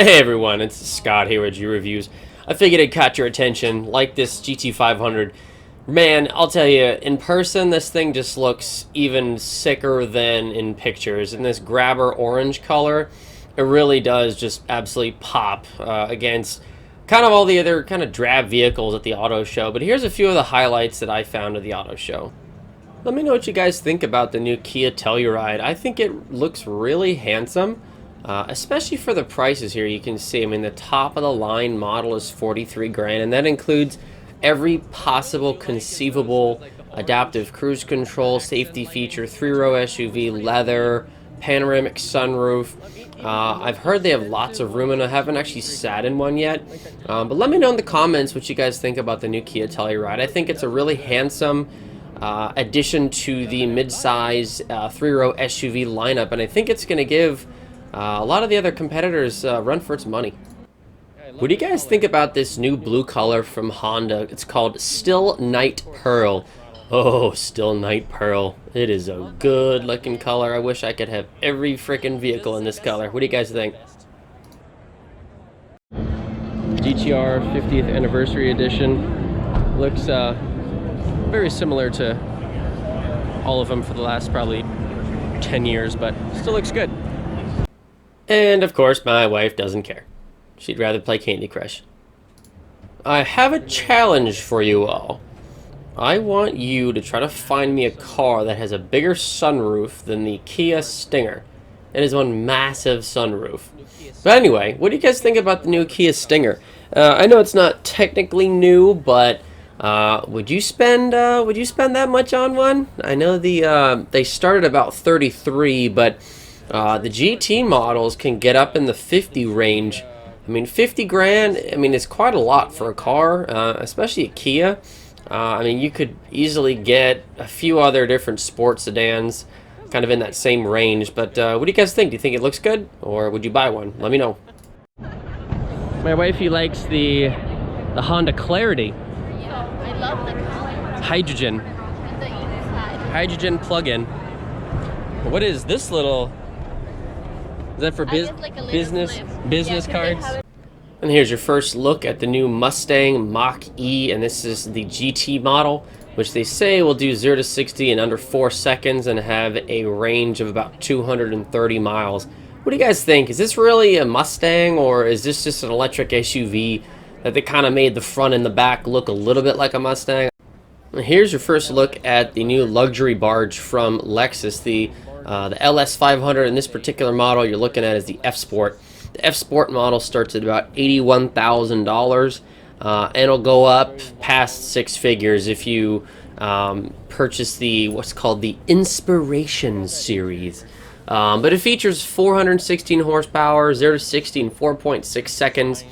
Hey everyone, it's Scott here with G Reviews. I figured I'd catch your attention, like this GT500. Man, I'll tell you, in person, this thing just looks even sicker than in pictures. In this grabber orange color, it really does just absolutely pop against kind of all the other kind of drab vehicles at the auto show. But here's a few of the highlights that I found at the auto show. Let me know what you guys think about the new Kia Telluride. I think it looks really handsome. Especially for the prices here. You can see, I mean, the top of the line model is 43 grand, and that includes every possible conceivable adaptive cruise control, safety feature, 3-row SUV, leather, panoramic sunroof. I've heard they have lots of room, and I haven't actually sat in one yet. But let me know in the comments what you guys think about the new Kia Telluride. I think it's a really handsome addition to the mid-size 3-row SUV lineup, and I think it's going to give a lot of the other competitors run for its money. What do you guys think about this new blue color from Honda? It's called Still Night Pearl. Oh, Still Night Pearl. It is a good looking color. I wish I could have every freaking vehicle in this color. What do you guys think? GTR 50th Anniversary Edition. Looks very similar to all of them for the last probably 10 years, but still looks good. And of course, my wife doesn't care. She'd rather play Candy Crush. I have a challenge for you all. I want you to try to find me a car that has a bigger sunroof than the Kia Stinger. It is one massive sunroof. But anyway, what do you guys think about the new Kia Stinger? I know it's not technically new, but would you spend that much on one? I know they started about 33, but the GT models can get up in the 50 range. I mean, 50 grand, I mean, it's quite a lot for a car, especially a Kia. I mean, you could easily get a few other different sports sedans kind of in that same range. But what do you guys think? Do you think it looks good, or would you buy one? Let me know. My wifey likes the Honda Clarity. I love the color. Hydrogen. And the inside. Hydrogen plug-in. What is this little... Is that for like business cards? And here's your first look at the new Mustang Mach-E, and this is the GT model, which they say will do 0 to 60 in under 4 seconds and have a range of about 230 miles. What do you guys think? Is this really a Mustang, or is this just an electric SUV that they kind of made the front and the back look a little bit like a Mustang? And here's your first look at the new luxury barge from Lexus, the LS500. In this particular model you're looking at is the F Sport. The F Sport model starts at about $81,000, and it'll go up past 6 figures if you purchase the what's called the Inspiration series. But it features 416 horsepower, 0 to 60 in 4.6 seconds,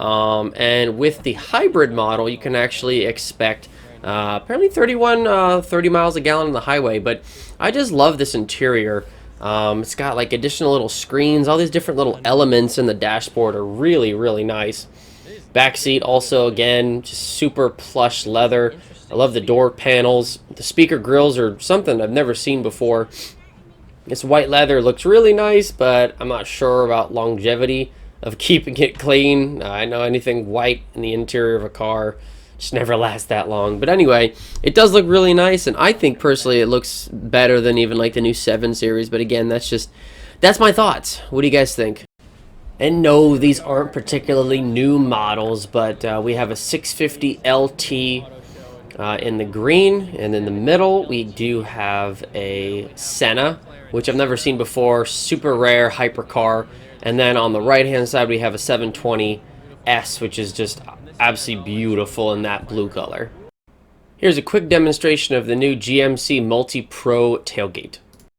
and with the hybrid model you can actually expect apparently 30 miles a gallon on the highway. But I just love this interior. It's got like additional little screens. All these different little elements in the dashboard are really, really nice. Back seat also, again, just super plush leather. I love the door panels. The speaker grills are something I've never seen before. This white leather looks really nice, but I'm not sure about longevity of keeping it clean. I know anything white in the interior of a car just never lasts that long. But anyway, it does look really nice, and I think personally it looks better than even like the new 7 Series. But again, that's my thoughts. What do you guys think? And no, these aren't particularly new models, but we have a 650 LT in the green, and in the middle we do have a Senna, which I've never seen before, super rare hypercar. And then on the right hand side we have a 720S, which is just absolutely beautiful in that blue color. Here's a quick demonstration of the new GMC Multi-pro tailgate.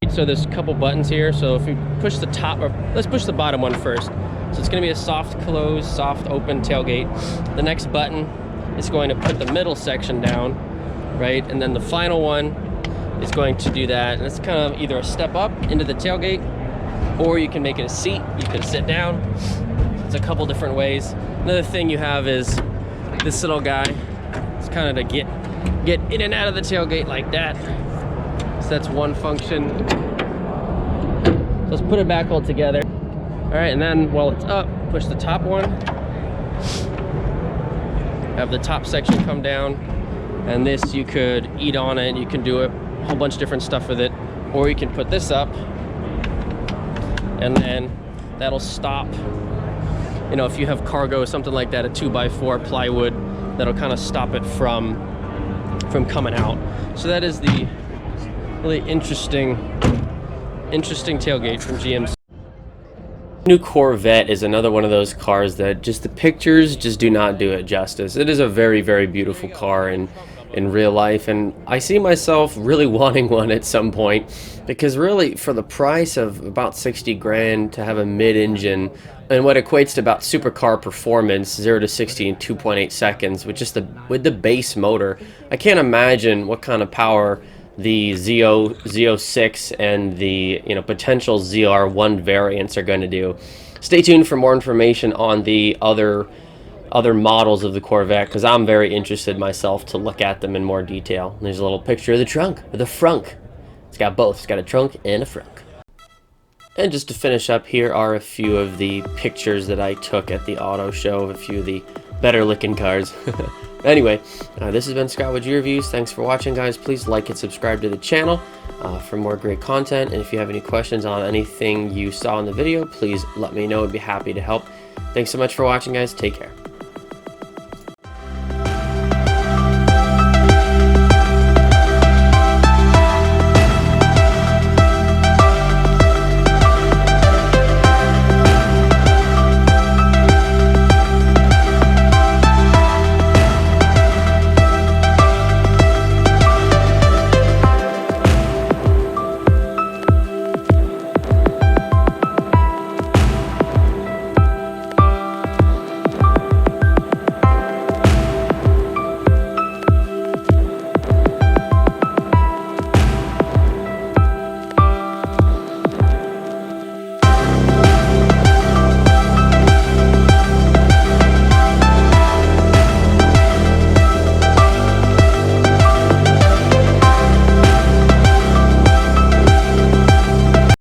So there's a couple buttons here. So if we push the top, or let's push the bottom one first. So it's going to be a soft close, soft open tailgate. The next button is going to put the middle section down, right? And then the final one is going to do that. And it's kind of either a step up into the tailgate, or you can make it a seat. You can sit down. It's a couple different ways. Another thing you have is this little guy. It's kind of to get in and out of the tailgate like that. So that's one function. So let's put it back all together. All right, and then while it's up, push the top one, have the top section come down, and this you could eat on it. You can do a whole bunch of different stuff with it, or you can put this up, and then that'll stop. You know, if you have cargo, something like that, a 2x4 plywood, that'll kind of stop it from coming out. So that is the really interesting tailgate from GMC. New Corvette is another one of those cars that just the pictures just do not do it justice. It is a very, very beautiful car in real life, and I see myself really wanting one at some point, because really for the price of about 60 grand to have a mid-engine and what equates to about supercar performance, 0 to 60 in 2.8 seconds with just with the base motor, I can't imagine what kind of power the Z06 and the potential ZR1 variants are going to do. Stay tuned for more information on the other models of the Corvette, because I'm very interested myself to look at them in more detail. There's a little picture of the trunk, or the frunk. It's got both. It's got a trunk and a frunk. And just to finish up, here are a few of the pictures that I took at the auto show of a few of the better looking cars. Anyway, this has been Scott with G-Reviews. Thanks for watching, guys. Please like and subscribe to the channel for more great content. And if you have any questions on anything you saw in the video, please let me know. I'd be happy to help. Thanks so much for watching, guys. Take care.